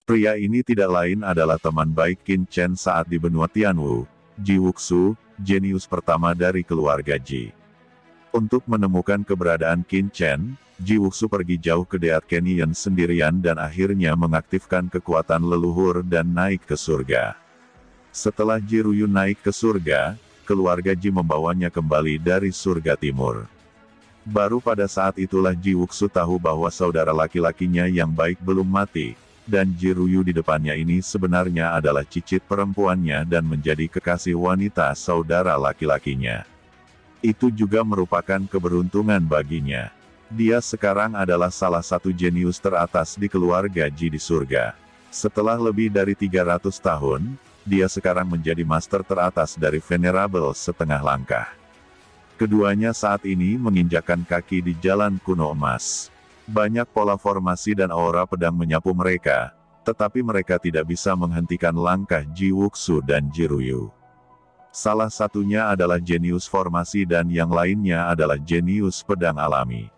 Pria ini tidak lain adalah teman baik Qin Chen saat di benua Tianwu, Ji Wuxu, jenius pertama dari keluarga Ji. Untuk menemukan keberadaan Qin Chen, Ji Wuxu pergi jauh ke Deat Canyon sendirian dan akhirnya mengaktifkan kekuatan leluhur dan naik ke surga. Setelah Ji Ruyu naik ke surga, keluarga Ji membawanya kembali dari surga timur. Baru pada saat itulah Ji Wuxu tahu bahwa saudara laki-lakinya yang baik belum mati, dan Ji Ruyu di depannya ini sebenarnya adalah cicit perempuannya dan menjadi kekasih wanita saudara laki-lakinya. Itu juga merupakan keberuntungan baginya. Dia sekarang adalah salah satu jenius teratas di keluarga Ji di surga. Setelah lebih dari 300 tahun, dia sekarang menjadi master teratas dari Venerable setengah langkah. Keduanya saat ini menginjakkan kaki di jalan kuno emas. Banyak pola formasi dan aura pedang menyapu mereka, tetapi mereka tidak bisa menghentikan langkah Ji Wuxu dan Ji Ruyu. Salah satunya adalah jenius formasi dan yang lainnya adalah jenius pedang alami.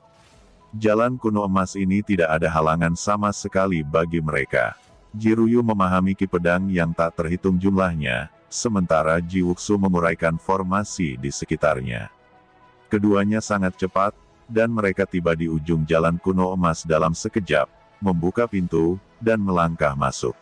Jalan kuno emas ini tidak ada halangan sama sekali bagi mereka. Ji Ruyu memahami ki pedang yang tak terhitung jumlahnya, sementara Ji Wuxu menguraikan formasi di sekitarnya. Keduanya sangat cepat, dan mereka tiba di ujung jalan kuno emas dalam sekejap, membuka pintu, dan melangkah masuk.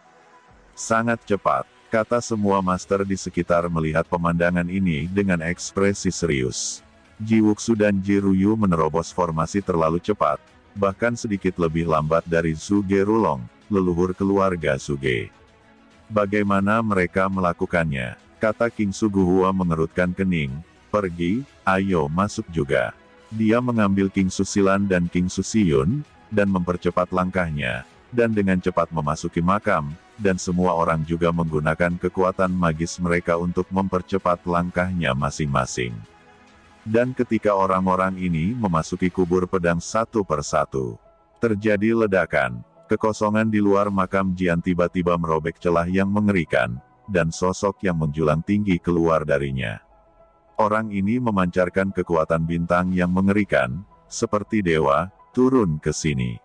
Sangat cepat, kata semua master di sekitar melihat pemandangan ini dengan ekspresi serius. Ji Wuxu dan Ji Ruyu menerobos formasi terlalu cepat, bahkan sedikit lebih lambat dari Zhuge Rulong, leluhur keluarga Zhuge. Bagaimana mereka melakukannya? Kata King Suguhua mengerutkan kening. Pergi, ayo masuk juga. Dia mengambil King Susilan dan King Susiyun, dan mempercepat langkahnya, dan dengan cepat memasuki makam, dan semua orang juga menggunakan kekuatan magis mereka untuk mempercepat langkahnya masing-masing. Dan ketika orang-orang ini memasuki kubur pedang satu persatu, terjadi ledakan, kekosongan di luar makam Jian tiba-tiba merobek celah yang mengerikan, dan sosok yang menjulang tinggi keluar darinya. Orang ini memancarkan kekuatan bintang yang mengerikan, seperti dewa, turun ke sini.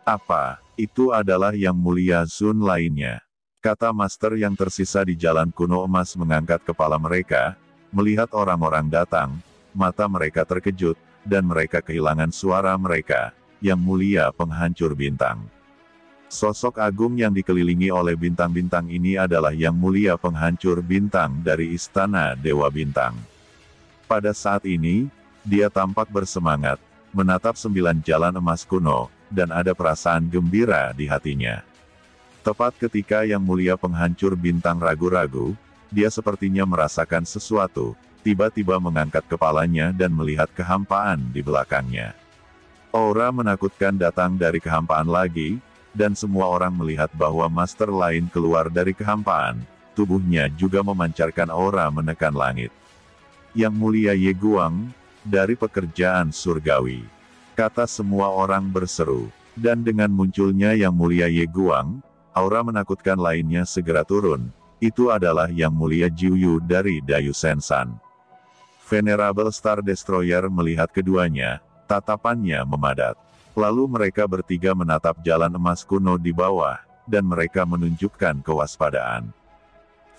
Apa, itu adalah yang mulia Zun lainnya? Kata master yang tersisa di jalan kuno emas mengangkat kepala mereka, melihat orang-orang datang, mata mereka terkejut, dan mereka kehilangan suara mereka, yang mulia penghancur bintang. Sosok agung yang dikelilingi oleh bintang-bintang ini adalah yang mulia penghancur bintang dari istana Dewa Bintang. Pada saat ini, dia tampak bersemangat, menatap 9 jalan emas kuno, dan ada perasaan gembira di hatinya. Tepat ketika yang mulia penghancur bintang ragu-ragu, dia sepertinya merasakan sesuatu, tiba-tiba mengangkat kepalanya dan melihat kehampaan di belakangnya. Aura menakutkan datang dari kehampaan lagi, dan semua orang melihat bahwa master lain keluar dari kehampaan, tubuhnya juga memancarkan aura menekan langit. Yang mulia Ye Guang, dari pekerjaan surgawi. Kata semua orang berseru. Dan dengan munculnya yang mulia Ye Guang, aura menakutkan lainnya segera turun. Itu adalah yang mulia Jiu Yu dari Dayu Sensan. Venerable Star Destroyer melihat keduanya, tatapannya memadat. Lalu mereka bertiga menatap jalan emas kuno di bawah, dan mereka menunjukkan kewaspadaan.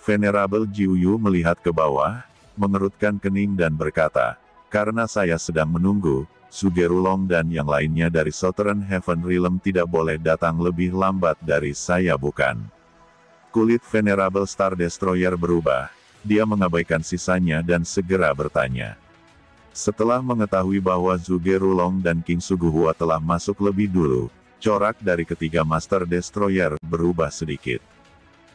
Venerable Jiu Yu melihat ke bawah, mengerutkan kening dan berkata, karena saya sedang menunggu, Zhuge Rulong dan yang lainnya dari Southern Heaven Realm tidak boleh datang lebih lambat dari saya bukan? Kulit Venerable Star Destroyer berubah, dia mengabaikan sisanya dan segera bertanya. Setelah mengetahui bahwa Zhuge Rulong dan King Suguhua telah masuk lebih dulu, corak dari ketiga Master Destroyer berubah sedikit.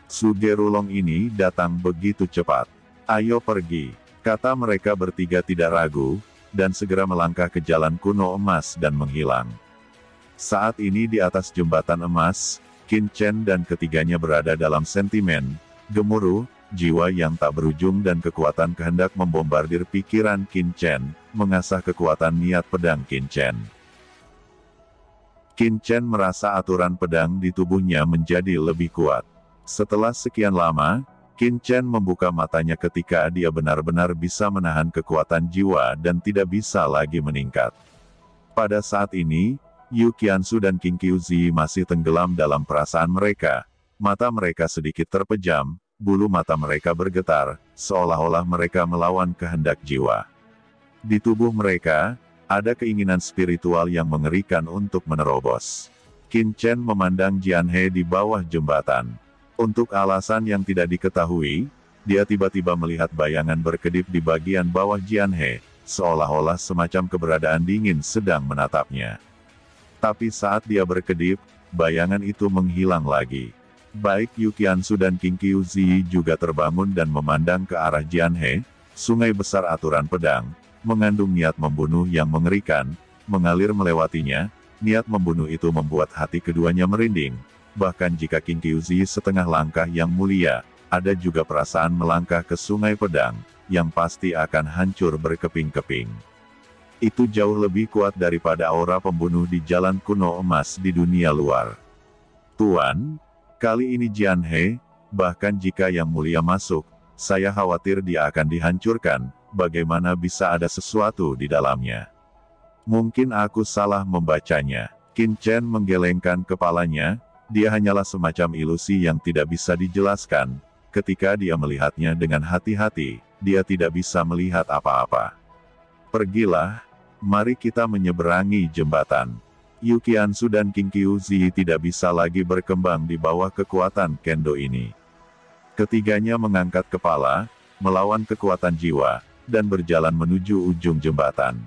Zhuge Rulong ini datang begitu cepat. Ayo pergi, kata mereka bertiga tidak ragu, dan segera melangkah ke jalan kuno emas dan menghilang. Saat ini di atas jembatan emas, Qin Chen dan ketiganya berada dalam sentimen, gemuruh, jiwa yang tak berujung dan kekuatan kehendak membombardir pikiran Qin Chen, mengasah kekuatan niat pedang Qin Chen. Qin Chen merasa aturan pedang di tubuhnya menjadi lebih kuat. Setelah sekian lama, Qin Chen membuka matanya ketika dia benar-benar bisa menahan kekuatan jiwa dan tidak bisa lagi meningkat. Pada saat ini, Yu Qianzu dan Qing Qiuzi masih tenggelam dalam perasaan mereka, Mata mereka sedikit terpejam, bulu mata mereka bergetar, seolah-olah mereka melawan kehendak jiwa. Di tubuh mereka, ada keinginan spiritual yang mengerikan untuk menerobos. Qin Chen memandang Jian He di bawah jembatan. Untuk alasan yang tidak diketahui, dia tiba-tiba melihat bayangan berkedip di bagian bawah Jian He, seolah-olah semacam keberadaan dingin sedang menatapnya. Tapi saat dia berkedip, bayangan itu menghilang lagi. Baik Yu Qiansu dan Qing Qiuzi juga terbangun dan memandang ke arah Jian He. Sungai besar aturan pedang, mengandung niat membunuh yang mengerikan, mengalir melewatinya. Niat membunuh itu membuat hati keduanya merinding. Bahkan jika Qing Qiuzi setengah langkah yang mulia, ada juga perasaan melangkah ke sungai pedang, yang pasti akan hancur berkeping-keping. Itu jauh lebih kuat daripada aura pembunuh di jalan kuno emas di dunia luar. Tuan, kali ini Jian He, bahkan jika Yang Mulia masuk, saya khawatir dia akan dihancurkan. Bagaimana bisa ada sesuatu di dalamnya? Mungkin aku salah membacanya. Qin Chen menggelengkan kepalanya, dia hanyalah semacam ilusi yang tidak bisa dijelaskan. Ketika dia melihatnya dengan hati-hati, dia tidak bisa melihat apa-apa. Pergilah, mari kita menyeberangi jembatan. Yu Qiansu dan Qing Qiuzi tidak bisa lagi berkembang di bawah kekuatan kendo ini. Ketiganya mengangkat kepala, melawan kekuatan jiwa, dan berjalan menuju ujung jembatan.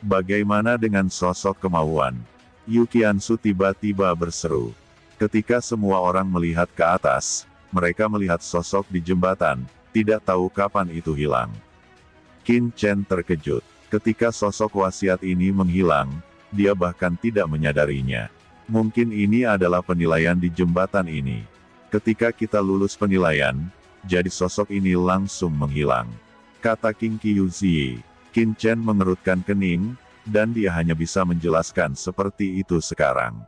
Bagaimana dengan sosok kemauan? Yu Qiansu tiba-tiba berseru. Ketika semua orang melihat ke atas, mereka melihat sosok di jembatan, tidak tahu kapan itu hilang. Qin Chen terkejut. Ketika sosok wasiat ini menghilang, dia bahkan tidak menyadarinya. Mungkin ini adalah penilaian di jembatan ini. Ketika kita lulus penilaian, jadi sosok ini langsung menghilang, kata Qing Qiuzi. Qin Chen mengerutkan kening, dan dia hanya bisa menjelaskan seperti itu sekarang.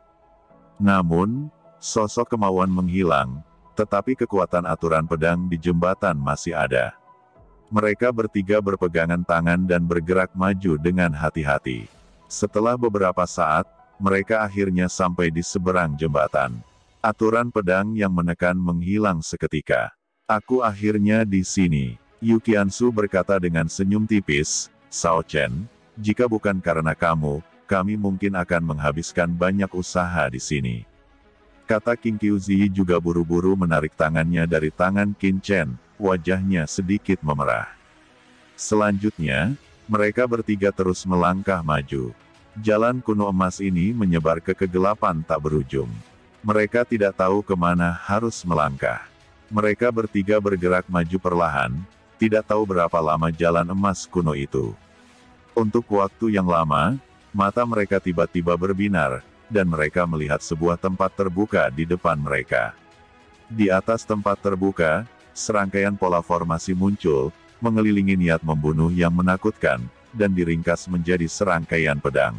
Namun, sosok kemauan menghilang, tetapi kekuatan aturan pedang di jembatan masih ada. Mereka bertiga berpegangan tangan dan bergerak maju dengan hati-hati. Setelah beberapa saat, mereka akhirnya sampai di seberang jembatan. Aturan pedang yang menekan menghilang seketika. Aku akhirnya di sini. Yu Qiansu berkata dengan senyum tipis, Sao Chen, jika bukan karena kamu, kami mungkin akan menghabiskan banyak usaha di sini. Kata Qing Qiuzi juga buru-buru menarik tangannya dari tangan Qin Chen, wajahnya sedikit memerah. Selanjutnya, mereka bertiga terus melangkah maju. Jalan kuno emas ini menyebar ke kegelapan tak berujung. Mereka tidak tahu kemana harus melangkah. Mereka bertiga bergerak maju perlahan, tidak tahu berapa lama jalan emas kuno itu. Untuk waktu yang lama, mata mereka tiba-tiba berbinar, dan mereka melihat sebuah tempat terbuka di depan mereka. Di atas tempat terbuka, serangkaian pola formasi muncul, mengelilingi niat membunuh yang menakutkan, dan diringkas menjadi serangkaian pedang.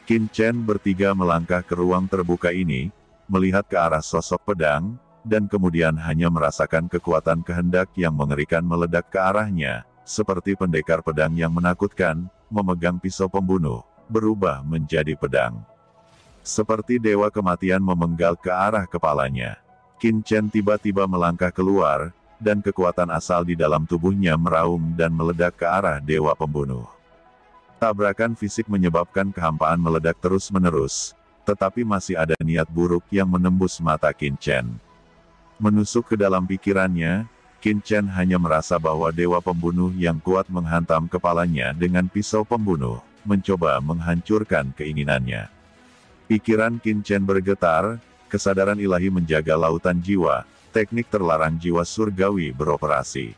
Qin Chen bertiga melangkah ke ruang terbuka ini, melihat ke arah sosok pedang, dan kemudian hanya merasakan kekuatan kehendak yang mengerikan meledak ke arahnya, seperti pendekar pedang yang menakutkan, memegang pisau pembunuh, berubah menjadi pedang. Seperti dewa kematian memenggal ke arah kepalanya. Qin Chen tiba-tiba melangkah keluar, dan kekuatan asal di dalam tubuhnya meraung dan meledak ke arah dewa pembunuh. Tabrakan fisik menyebabkan kehampaan meledak terus-menerus, tetapi masih ada niat buruk yang menembus mata Qin Chen. Menusuk ke dalam pikirannya, Qin Chen hanya merasa bahwa dewa pembunuh yang kuat menghantam kepalanya dengan pisau pembunuh, mencoba menghancurkan keinginannya. Pikiran Qin Chen bergetar, kesadaran ilahi menjaga lautan jiwa, teknik terlarang jiwa surgawi beroperasi.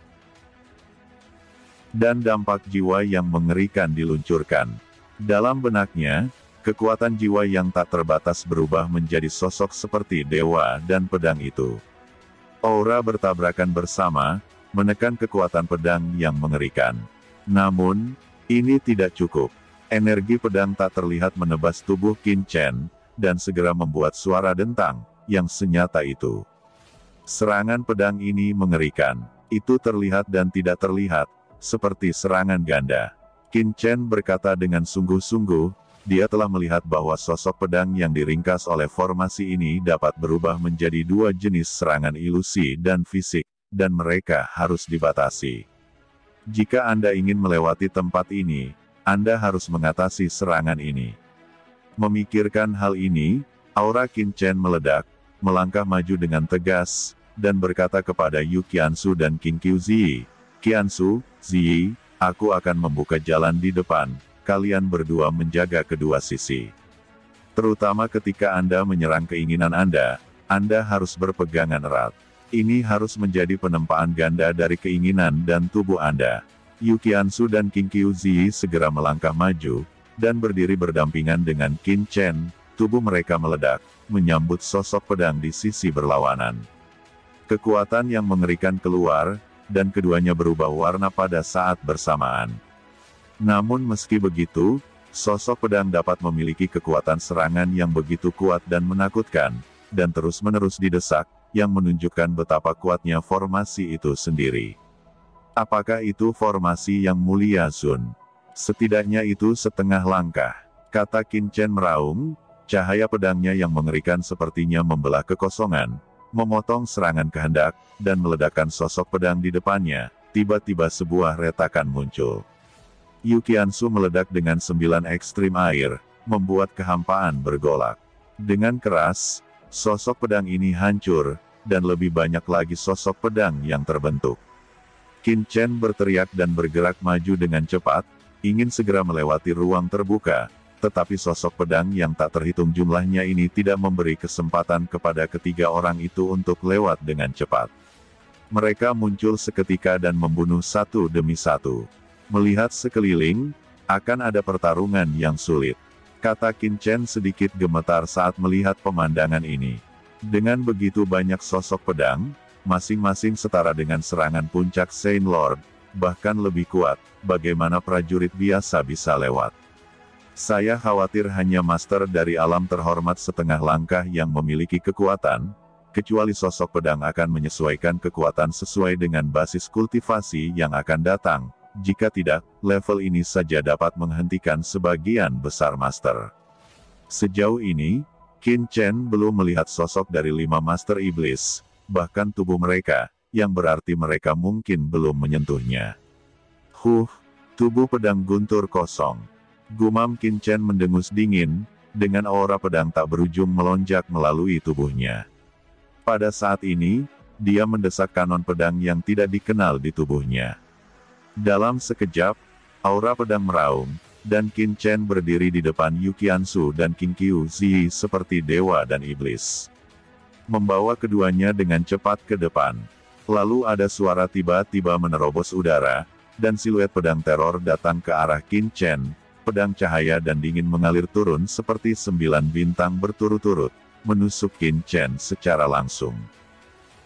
Dan dampak jiwa yang mengerikan diluncurkan. Dalam benaknya, kekuatan jiwa yang tak terbatas berubah menjadi sosok seperti dewa dan pedang itu. Aura bertabrakan bersama, menekan kekuatan pedang yang mengerikan. Namun, ini tidak cukup. Energi pedang tak terlihat menebas tubuh Qin Chen, dan segera membuat suara dentang, yang senyata itu. Serangan pedang ini mengerikan. Itu terlihat dan tidak terlihat, seperti serangan ganda. Qin Chen berkata dengan sungguh-sungguh, dia telah melihat bahwa sosok pedang yang diringkas oleh formasi ini dapat berubah menjadi dua jenis serangan ilusi dan fisik, dan mereka harus dibatasi. Jika Anda ingin melewati tempat ini, Anda harus mengatasi serangan ini. Memikirkan hal ini, aura Qin Chen meledak, melangkah maju dengan tegas, dan berkata kepada Yu Qianzu dan Qin Qiu Ziyi, "Qianzu, Ziyi, aku akan membuka jalan di depan, kalian berdua menjaga kedua sisi. Terutama ketika Anda menyerang keinginan Anda harus berpegangan erat. Ini harus menjadi penempaan ganda dari keinginan dan tubuh Anda." Yu Qianzu dan Qin Qiu Ziyi segera melangkah maju, dan berdiri berdampingan dengan Qin Chen, tubuh mereka meledak, menyambut sosok pedang di sisi berlawanan. Kekuatan yang mengerikan keluar, dan keduanya berubah warna pada saat bersamaan. Namun meski begitu, sosok pedang dapat memiliki kekuatan serangan yang begitu kuat dan menakutkan, dan terus-menerus didesak, yang menunjukkan betapa kuatnya formasi itu sendiri. Apakah itu formasi yang mulia Sun? Setidaknya itu setengah langkah, kata Qin Chen meraung, cahaya pedangnya yang mengerikan sepertinya membelah kekosongan, memotong serangan kehendak, dan meledakkan sosok pedang di depannya. Tiba-tiba sebuah retakan muncul. Yu Qianzu meledak dengan 9 ekstrim air, membuat kehampaan bergolak. Dengan keras, sosok pedang ini hancur, dan lebih banyak lagi sosok pedang yang terbentuk. Qin Chen berteriak dan bergerak maju dengan cepat, ingin segera melewati ruang terbuka, tetapi sosok pedang yang tak terhitung jumlahnya ini tidak memberi kesempatan kepada ketiga orang itu untuk lewat dengan cepat. Mereka muncul seketika dan membunuh satu demi satu. Melihat sekeliling, akan ada pertarungan yang sulit. Kata Qin Chen sedikit gemetar saat melihat pemandangan ini. Dengan begitu banyak sosok pedang, masing-masing setara dengan serangan puncak Saint Lord, bahkan lebih kuat, bagaimana prajurit biasa bisa lewat? Saya khawatir hanya master dari alam terhormat setengah langkah yang memiliki kekuatan, kecuali sosok pedang akan menyesuaikan kekuatan sesuai dengan basis kultivasi yang akan datang, jika tidak, level ini saja dapat menghentikan sebagian besar master. Sejauh ini, Qin Chen belum melihat sosok dari 5 master iblis, bahkan tubuh mereka, yang berarti mereka mungkin belum menyentuhnya. Tubuh pedang guntur kosong. Gumam Qin Chen mendengus dingin, dengan aura pedang tak berujung melonjak melalui tubuhnya. Pada saat ini, dia mendesak kanon pedang yang tidak dikenal di tubuhnya. Dalam sekejap, aura pedang meraung, dan Qin Chen berdiri di depan Yu Qianzu dan Qin Qiu Ziyi seperti dewa dan iblis. Membawa keduanya dengan cepat ke depan. Lalu ada suara tiba-tiba menerobos udara, dan siluet pedang teror datang ke arah Qin Chen. Pedang cahaya dan dingin mengalir turun seperti 9 bintang berturut-turut, menusuk Qin Chen secara langsung.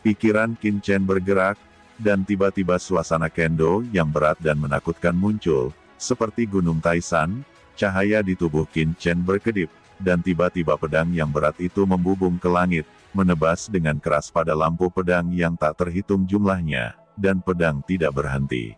Pikiran Qin Chen bergerak, dan tiba-tiba suasana kendo yang berat dan menakutkan muncul, seperti gunung Taisan. Cahaya di tubuh Qin Chen berkedip, dan tiba-tiba pedang yang berat itu membubung ke langit, menebas dengan keras pada lampu pedang yang tak terhitung jumlahnya, dan pedang tidak berhenti.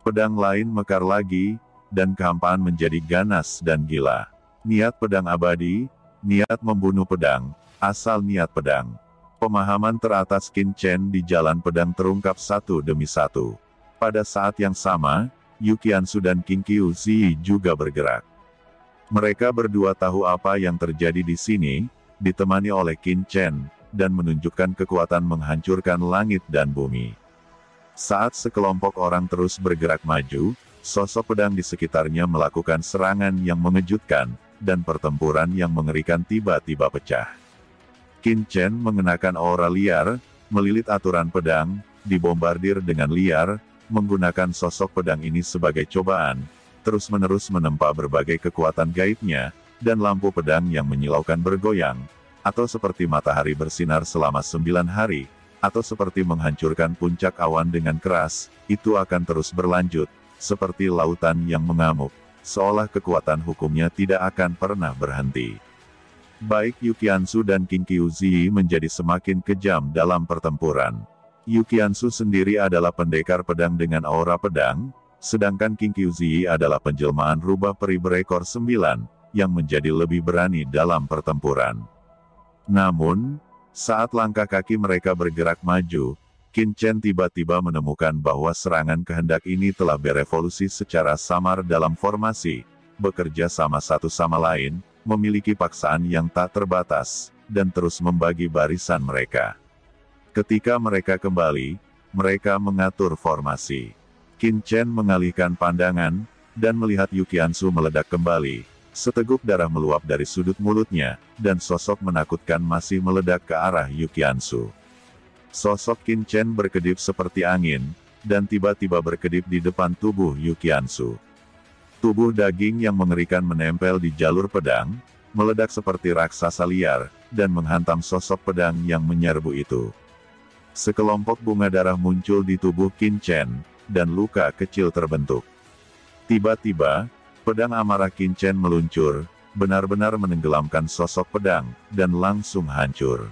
Pedang lain mekar lagi, dan kehampaan menjadi ganas dan gila. Niat pedang abadi, niat membunuh pedang, asal niat pedang. Pemahaman teratas Qin Chen di jalan pedang terungkap satu demi satu. Pada saat yang sama, Yu Qianzu dan Qin Qiu Ziyi juga bergerak. Mereka berdua tahu apa yang terjadi di sini, ditemani oleh Qin Chen, dan menunjukkan kekuatan menghancurkan langit dan bumi. Saat sekelompok orang terus bergerak maju, sosok pedang di sekitarnya melakukan serangan yang mengejutkan, dan pertempuran yang mengerikan tiba-tiba pecah. Qin Chen mengenakan aura liar, melilit aturan pedang, dibombardir dengan liar, menggunakan sosok pedang ini sebagai cobaan, terus-menerus menempa berbagai kekuatan gaibnya, dan lampu pedang yang menyilaukan bergoyang, atau seperti matahari bersinar selama 9 hari, atau seperti menghancurkan puncak awan dengan keras, itu akan terus berlanjut, seperti lautan yang mengamuk, seolah kekuatan hukumnya tidak akan pernah berhenti. Baik Yu Qianzu dan Qin Qiu Ziyi menjadi semakin kejam dalam pertempuran. Yu Qianzu sendiri adalah pendekar pedang dengan aura pedang, sedangkan Qin Qiu Ziyi adalah penjelmaan rubah peri berekor 9, yang menjadi lebih berani dalam pertempuran. Namun, saat langkah kaki mereka bergerak maju, Qin Chen tiba-tiba menemukan bahwa serangan kehendak ini telah berevolusi secara samar dalam formasi, bekerja sama satu sama lain, memiliki paksaan yang tak terbatas, dan terus membagi barisan mereka. Ketika mereka kembali, mereka mengatur formasi. Qin Chen mengalihkan pandangan, dan melihat Yuqiansu meledak kembali. Seteguk darah meluap dari sudut mulutnya, dan sosok menakutkan masih meledak ke arah Yuqiansu. Sosok Qin Chen berkedip seperti angin, dan tiba-tiba berkedip di depan tubuh Yuqiansu. Tubuh daging yang mengerikan menempel di jalur pedang, meledak seperti raksasa liar, dan menghantam sosok pedang yang menyerbu itu. Sekelompok bunga darah muncul di tubuh Qin Chen, dan luka kecil terbentuk. Tiba-tiba, pedang amarah Qin Chen meluncur, benar-benar menenggelamkan sosok pedang, dan langsung hancur.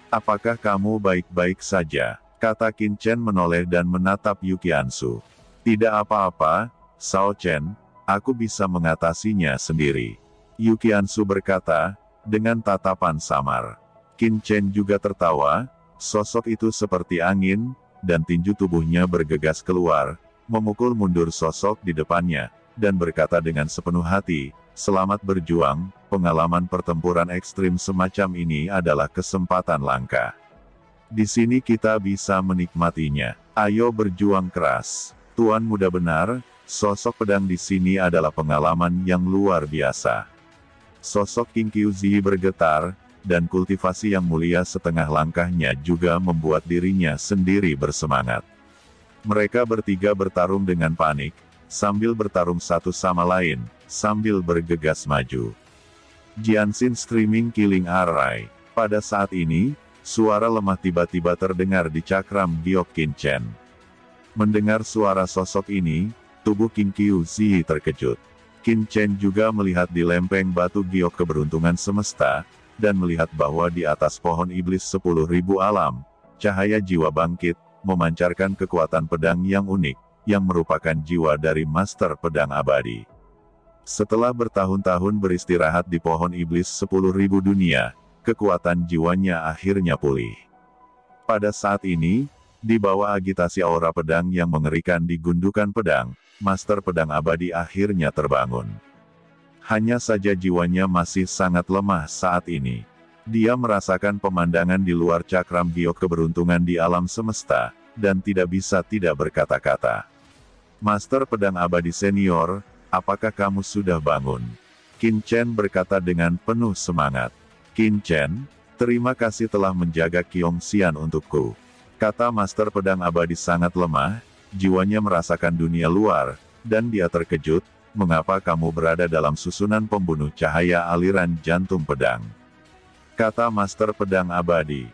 "Apakah kamu baik-baik saja?" kata Qin Chen menoleh dan menatap Yuqiansu. "Tidak apa-apa, Shao Chen, aku bisa mengatasinya sendiri," Yuqiansu berkata, dengan tatapan samar. Qin Chen juga tertawa, sosok itu seperti angin, dan tinju tubuhnya bergegas keluar, memukul mundur sosok di depannya, dan berkata dengan sepenuh hati, "Selamat berjuang, pengalaman pertempuran ekstrim semacam ini adalah kesempatan langka. Di sini kita bisa menikmatinya. Ayo berjuang keras." Tuan muda benar, sosok pedang di sini adalah pengalaman yang luar biasa. Sosok King Qiuzi bergetar, dan kultivasi yang mulia setengah langkahnya juga membuat dirinya sendiri bersemangat. Mereka bertiga bertarung dengan panik, sambil bertarung satu sama lain, sambil bergegas maju. Jianxin Screaming Killing Array. Pada saat ini, suara lemah tiba-tiba terdengar di cakram giok Qin Chen. Mendengar suara sosok ini, tubuh King Qiuzi terkejut. Qin Chen juga melihat di lempeng batu giok keberuntungan semesta, dan melihat bahwa di atas pohon iblis 10.000 alam, cahaya jiwa bangkit, memancarkan kekuatan pedang yang unik, yang merupakan jiwa dari Master Pedang Abadi. Setelah bertahun-tahun beristirahat di pohon iblis 10.000 dunia, kekuatan jiwanya akhirnya pulih. Pada saat ini, di bawah agitasi aura pedang yang mengerikan di gundukan pedang, Master Pedang Abadi akhirnya terbangun. Hanya saja jiwanya masih sangat lemah saat ini. Dia merasakan pemandangan di luar cakram giok keberuntungan di alam semesta, dan tidak bisa tidak berkata-kata. "Master Pedang Abadi Senior, apakah kamu sudah bangun?" Qin Chen berkata dengan penuh semangat. "Qin Chen, terima kasih telah menjaga Qiongxian untukku," kata Master Pedang Abadi sangat lemah, jiwanya merasakan dunia luar, dan dia terkejut, "Mengapa kamu berada dalam susunan pembunuh cahaya aliran jantung pedang?" kata Master Pedang Abadi.